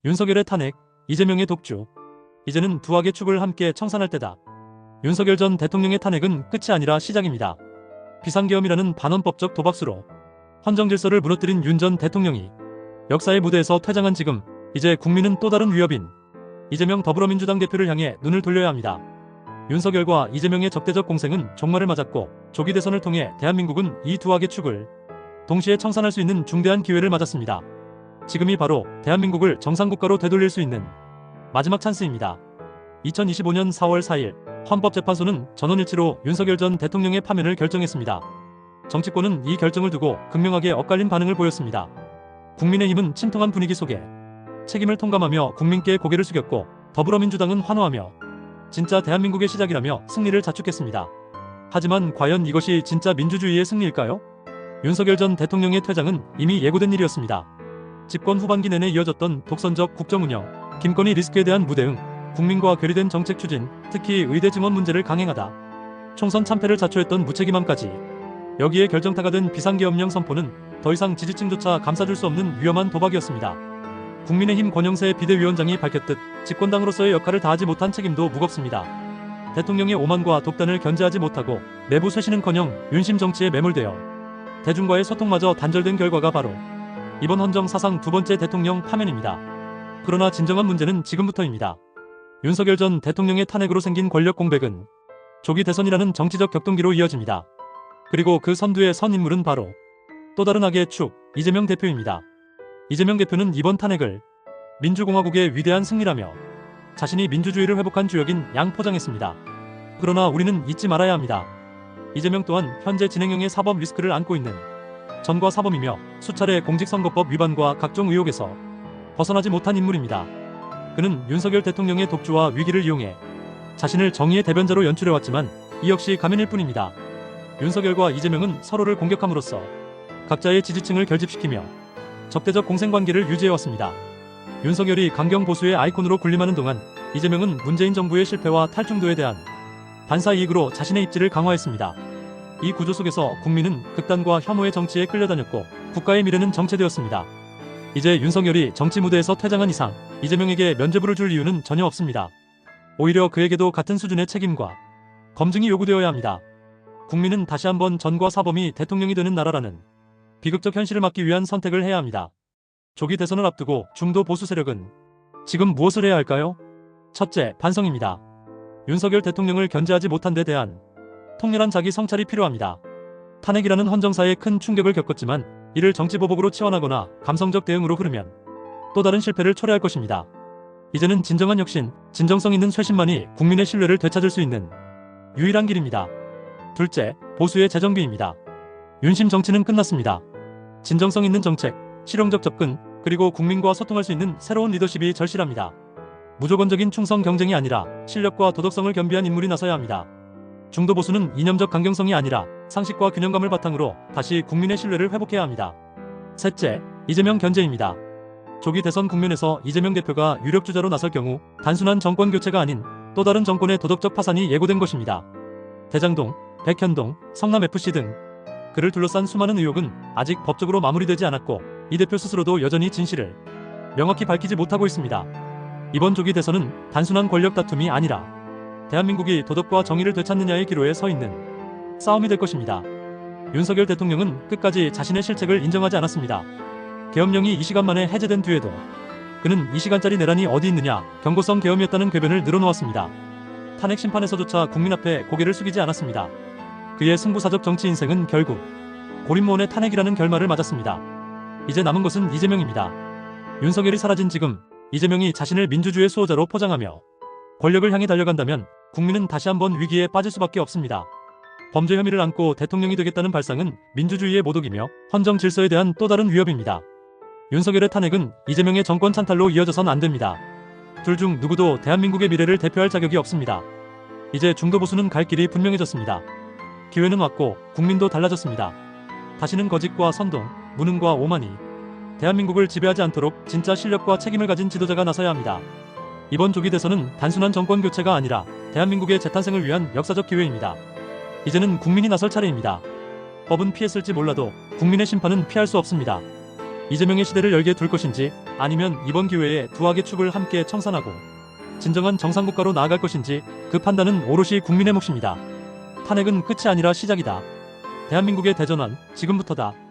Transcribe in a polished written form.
윤석열의 탄핵, 이재명의 독주. 이제는 두 악의 축을 함께 청산할 때다. 윤석열 전 대통령의 탄핵은 끝이 아니라 시작입니다. 비상계엄이라는 반헌법적 도박수로 헌정 질서를 무너뜨린 윤 전 대통령이 역사의 무대에서 퇴장한 지금, 이제 국민은 또 다른 위협인 이재명 더불어민주당 대표를 향해 눈을 돌려야 합니다. 윤석열과 이재명의 적대적 공생은 종말을 맞았고, 조기 대선을 통해 대한민국은 이 두 악의 축을 동시에 청산할 수 있는 중대한 기회를 맞았습니다. 지금이 바로 대한민국을 정상국가로 되돌릴 수 있는 마지막 찬스입니다. 2025년 4월 4일 헌법재판소는 전원일치로 윤석열 전 대통령의 파면을 결정했습니다. 정치권은 이 결정을 두고 극명하게 엇갈린 반응을 보였습니다. 국민의힘은 침통한 분위기 속에 책임을 통감하며 국민께 고개를 숙였고, 더불어민주당은 환호하며 진짜 대한민국의 시작이라며 승리를 자축했습니다. 하지만 과연 이것이 진짜 민주주의의 승리일까요? 윤석열 전 대통령의 퇴장은 이미 예고된 일이었습니다. 집권 후반기 내내 이어졌던 독선적 국정운영, 김건희 리스크에 대한 무대응, 국민과 괴리된 정책 추진, 특히 의대 증원 문제를 강행하다 총선 참패를 자초했던 무책임함까지, 여기에 결정타가 된 비상계엄령 선포는 더 이상 지지층조차 감싸줄 수 없는 위험한 도박이었습니다. 국민의힘 권영세 비대위원장이 밝혔듯 집권당으로서의 역할을 다하지 못한 책임도 무겁습니다. 대통령의 오만과 독단을 견제하지 못하고 내부 쇄신은커녕 윤심 정치에 매몰되어 대중과의 소통마저 단절된 결과가 바로 이번 헌정 사상 두 번째 대통령 파면입니다. 그러나 진정한 문제는 지금부터입니다. 윤석열 전 대통령의 탄핵으로 생긴 권력 공백은 조기 대선이라는 정치적 격동기로 이어집니다. 그리고 그 선두에 선 인물은 바로 또 다른 악의 축, 이재명 대표입니다. 이재명 대표는 이번 탄핵을 민주공화국의 위대한 승리라며 자신이 민주주의를 회복한 주역인 양 포장했습니다. 그러나 우리는 잊지 말아야 합니다. 이재명 또한 현재 진행형의 사법 리스크를 안고 있는 전과 사범이며 수차례 공직선거법 위반과 각종 의혹에서 벗어나지 못한 인물입니다. 그는 윤석열 대통령의 독주와 위기를 이용해 자신을 정의의 대변자로 연출해왔지만 이 역시 가면일 뿐입니다. 윤석열과 이재명은 서로를 공격함으로써 각자의 지지층을 결집시키며 적대적 공생관계를 유지해왔습니다. 윤석열이 강경 보수의 아이콘으로 군림하는 동안 이재명은 문재인 정부의 실패와 탈중도에 대한 반사이익으로 자신의 입지를 강화했습니다. 이 구조 속에서 국민은 극단과 혐오의 정치에 끌려다녔고, 국가의 미래는 정체되었습니다. 이제 윤석열이 정치 무대에서 퇴장한 이상 이재명에게 면죄부를 줄 이유는 전혀 없습니다. 오히려 그에게도 같은 수준의 책임과 검증이 요구되어야 합니다. 국민은 다시 한번 전과 사범이 대통령이 되는 나라라는 비극적 현실을 막기 위한 선택을 해야 합니다. 조기 대선을 앞두고 중도 보수 세력은 지금 무엇을 해야 할까요? 첫째, 반성입니다. 윤석열 대통령을 견제하지 못한 데 대한 통렬한 자기 성찰이 필요합니다. 탄핵이라는 헌정사에 큰 충격을 겪었지만 이를 정치보복으로 치환하거나 감성적 대응으로 흐르면 또 다른 실패를 초래할 것입니다. 이제는 진정한 혁신, 진정성 있는 쇄신만이 국민의 신뢰를 되찾을 수 있는 유일한 길입니다. 둘째, 보수의 재정비입니다. 윤심 정치는 끝났습니다. 진정성 있는 정책, 실용적 접근, 그리고 국민과 소통할 수 있는 새로운 리더십이 절실합니다. 무조건적인 충성 경쟁이 아니라 실력과 도덕성을 겸비한 인물이 나서야 합니다. 중도 보수는 이념적 강경성이 아니라 상식과 균형감을 바탕으로 다시 국민의 신뢰를 회복해야 합니다. 셋째, 이재명 견제입니다. 조기 대선 국면에서 이재명 대표가 유력 주자로 나설 경우 단순한 정권 교체가 아닌 또 다른 정권의 도덕적 파산이 예고된 것입니다. 대장동, 백현동, 성남FC 등 그를 둘러싼 수많은 의혹은 아직 법적으로 마무리되지 않았고, 이 대표 스스로도 여전히 진실을 명확히 밝히지 못하고 있습니다. 이번 조기 대선은 단순한 권력 다툼이 아니라 대한민국이 도덕과 정의를 되찾느냐의 기로에 서 있는 싸움이 될 것입니다. 윤석열 대통령은 끝까지 자신의 실책을 인정하지 않았습니다. 계엄령이 이 시간 만에 해제된 뒤에도 그는 이 시간짜리 내란이 어디 있느냐, 경고성 계엄이었다는 궤변을 늘어놓았습니다. 탄핵 심판에서조차 국민 앞에 고개를 숙이지 않았습니다. 그의 승부사적 정치 인생은 결국 고립무원의 탄핵이라는 결말을 맞았습니다. 이제 남은 것은 이재명입니다. 윤석열이 사라진 지금 이재명이 자신을 민주주의의 수호자로 포장하며 권력을 향해 달려간다면 국민은 다시 한번 위기에 빠질 수밖에 없습니다. 범죄 혐의를 안고 대통령이 되겠다는 발상은 민주주의의 모독이며 헌정 질서에 대한 또 다른 위협입니다. 윤석열의 탄핵은 이재명의 정권 찬탈로 이어져선 안 됩니다. 둘 중 누구도 대한민국의 미래를 대표할 자격이 없습니다. 이제 중도 보수는 갈 길이 분명해졌습니다. 기회는 왔고 국민도 달라졌습니다. 다시는 거짓과 선동, 무능과 오만이 대한민국을 지배하지 않도록 진짜 실력과 책임을 가진 지도자가 나서야 합니다. 이번 조기 대선은 단순한 정권 교체가 아니라 대한민국의 재탄생을 위한 역사적 기회입니다. 이제는 국민이 나설 차례입니다. 법은 피했을지 몰라도 국민의 심판은 피할 수 없습니다. 이재명의 시대를 열게 둘 것인지 아니면 이번 기회에 두 악의 축을 함께 청산하고 진정한 정상국가로 나아갈 것인지 그 판단은 오롯이 국민의 몫입니다. 탄핵은 끝이 아니라 시작이다. 대한민국의 대전환 지금부터다.